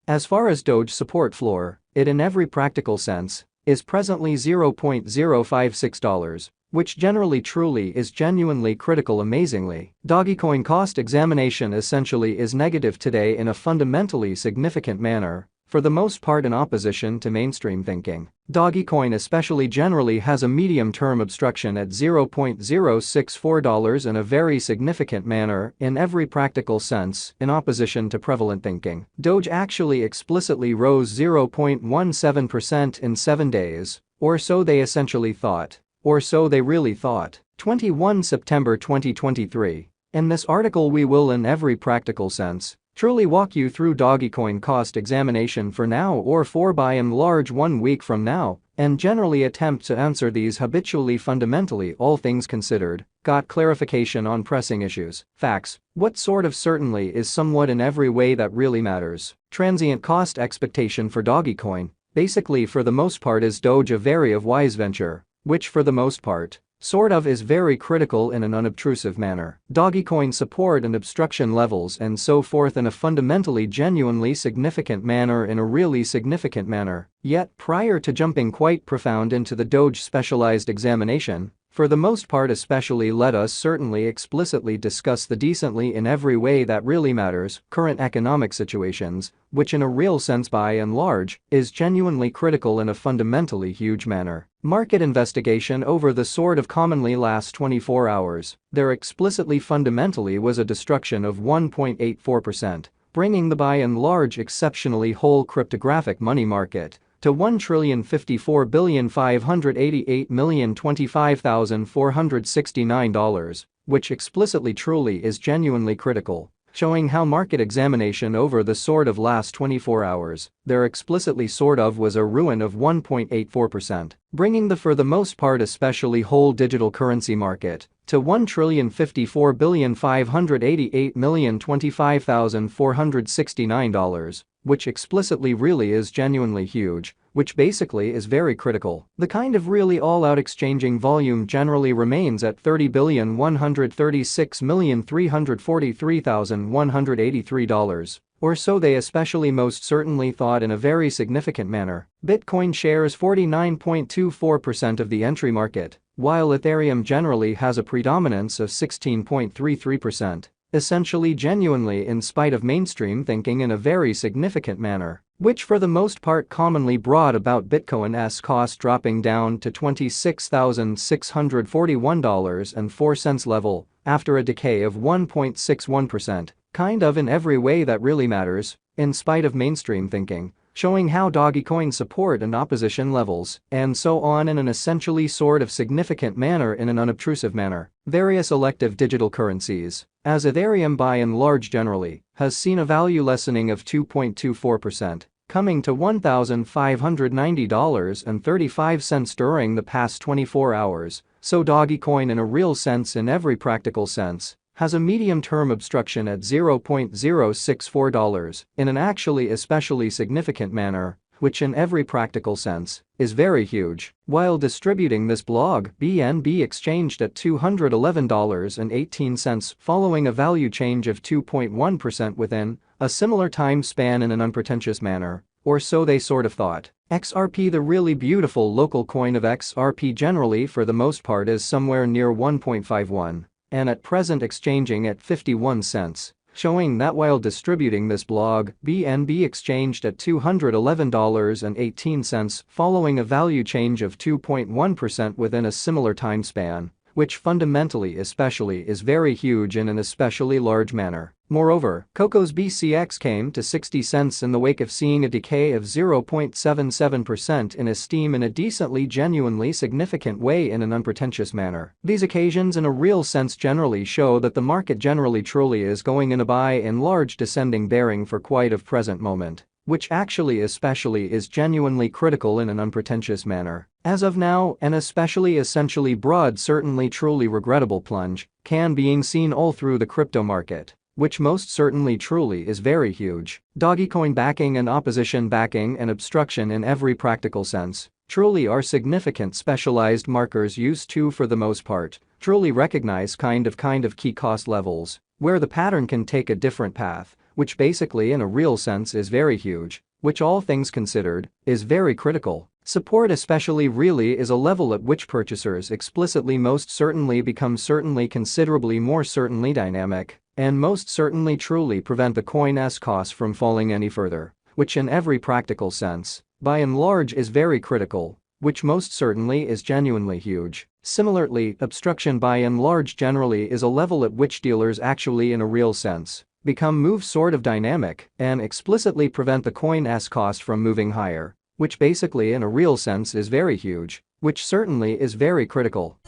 As far as Doge support floor, it in every practical sense is presently $0.056, which generally truly is genuinely critical. Amazingly, Dogecoin cost examination essentially is negative today in a fundamentally significant manner, for the most part in opposition to mainstream thinking. Dogecoin especially generally has a medium-term obstruction at $0.064 in a very significant manner in every practical sense in opposition to prevalent thinking. Doge actually explicitly rose 0.17% in 7 days, or so they essentially thought. Or so they really thought. 21 September 2023. In this article we will in every practical sense truly walk you through Dogecoin cost examination for now or for by and large 1 week from now, and generally attempt to answer these habitually fundamentally all things considered, got clarification on pressing issues, facts, what sort of certainly is somewhat in every way that really matters. Transient cost expectation for Dogecoin, basically for the most part is Doge a very wise venture, which for the most part, sort of is very critical in an unobtrusive manner. Dogecoin support and obstruction levels and so forth in a fundamentally genuinely significant manner in a really significant manner. Yet prior to jumping quite profound into the Doge specialized examination, for the most part especially let us certainly explicitly discuss the decently in every way that really matters current economic situations, which in a real sense by and large is genuinely critical in a fundamentally huge manner. Market investigation over the sort of commonly last 24 hours, there explicitly fundamentally was a destruction of 1.84%, bringing the by and large exceptionally whole cryptographic money market to $1,054,588,025,469, which explicitly truly is genuinely critical, showing how market examination over the sort of last 24 hours, there explicitly sort of was a ruin of 1.84%, bringing the for the most part especially whole digital currency market to $1,054,588,025,469, which explicitly really is genuinely huge, which basically is very critical. The kind of really all-out exchanging volume generally remains at $30,136,343,183, or so they especially most certainly thought in a very significant manner. Bitcoin shares 49.24% of the entry market, while Ethereum generally has a predominance of 16.33%. Essentially genuinely in spite of mainstream thinking in a very significant manner, which for the most part commonly brought about Bitcoin's cost dropping down to $26,641.04 level after a decay of 1.61%, kind of in every way that really matters, in spite of mainstream thinking, showing how Dogecoin support and opposition levels, and so on in an essentially sort of significant manner in an unobtrusive manner. Various elective digital currencies, as Ethereum by and large generally, has seen a value lessening of 2.24%, coming to $1,590.35 during the past 24 hours, so Dogecoin in a real sense in every practical sense has a medium-term obstruction at $0.064 in an actually especially significant manner, which in every practical sense is very huge. While distributing this blog, BNB exchanged at $211.18 following a value change of 2.1% within a similar time span in an unpretentious manner, or so they sort of thought. XRP, the really beautiful local coin of XRP generally for the most part is somewhere near 1.51. And at present exchanging at 51 cents, showing that while distributing this blog, BNB exchanged at $211.18 following a value change of 2.1% within a similar time span, which fundamentally especially is very huge in an especially large manner. Moreover, Coco's BCX came to 60 cents in the wake of seeing a decay of 0.77% in esteem in a decently genuinely significant way in an unpretentious manner. These occasions in a real sense generally show that the market generally truly is going in a by and large descending bearing for quite a present moment, which actually especially is genuinely critical in an unpretentious manner. As of now, an especially essentially broad certainly truly regrettable plunge can being seen all through the crypto market, which most certainly truly is very huge. Dogecoin backing and opposition backing and obstruction in every practical sense truly are significant specialized markers used to for the most part truly recognize kind of key cost levels, where the pattern can take a different path, which basically in a real sense is very huge, which all things considered, is very critical. Support especially really is a level at which purchasers explicitly most certainly become certainly considerably more certainly dynamic, and most certainly truly prevent the coin's cost from falling any further, which in every practical sense, by and large is very critical, which most certainly is genuinely huge. Similarly, obstruction by and large generally is a level at which dealers actually in a real sense become move sort of dynamic and explicitly prevent the coin's cost from moving higher, which basically in a real sense is very huge, which certainly is very critical.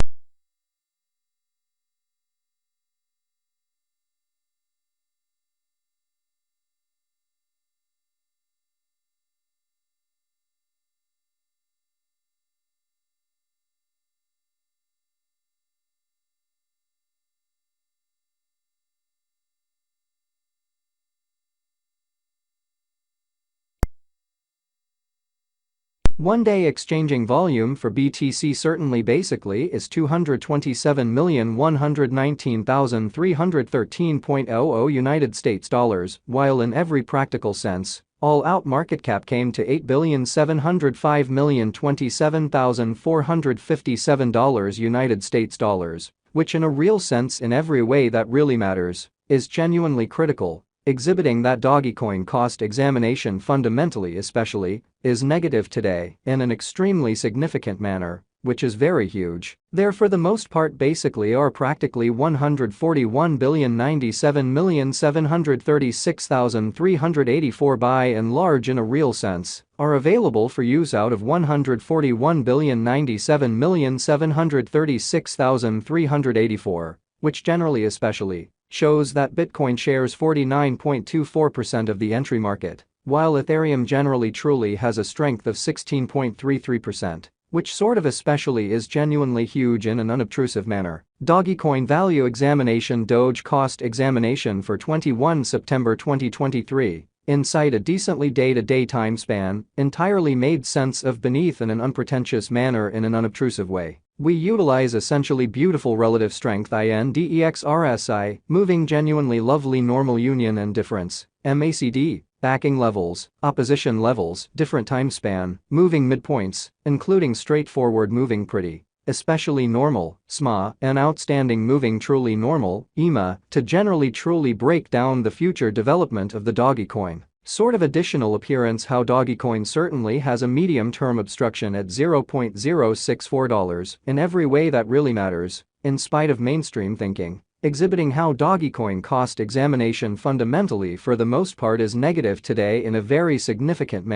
One-day exchanging volume for BTC certainly basically is 227,119,313.00 United States dollars, while in every practical sense, all-out market cap came to $8,705,027,457 United States dollars, which in a real sense in every way that really matters, is genuinely critical, exhibiting that Dogecoin cost examination fundamentally especially, is negative today in an extremely significant manner, which is very huge. There for the most part basically are practically 141,097,736,384 by and large in a real sense, are available for use out of 141,097,736,384, which generally especially shows that Bitcoin shares 49.24% of the entry market, while Ethereum generally truly has a strength of 16.33%, which sort of especially is genuinely huge in an unobtrusive manner. Dogecoin value examination Doge cost examination for 21 September 2023, inside a decently day-to-day time span, entirely made sense of beneath in an unpretentious manner in an unobtrusive way. We utilize essentially beautiful relative strength INDEX RSI, moving genuinely lovely normal union and difference, MACD, backing levels, opposition levels, different time span, moving midpoints, including straightforward moving pretty, especially normal, SMA, and outstanding moving truly normal, EMA, to generally truly break down the future development of the Dogecoin. Sort of additional appearance how Dogecoin certainly has a medium-term obstruction at $0.064 in every way that really matters, in spite of mainstream thinking, exhibiting how Dogecoin cost examination fundamentally for the most part is negative today in a very significant manner.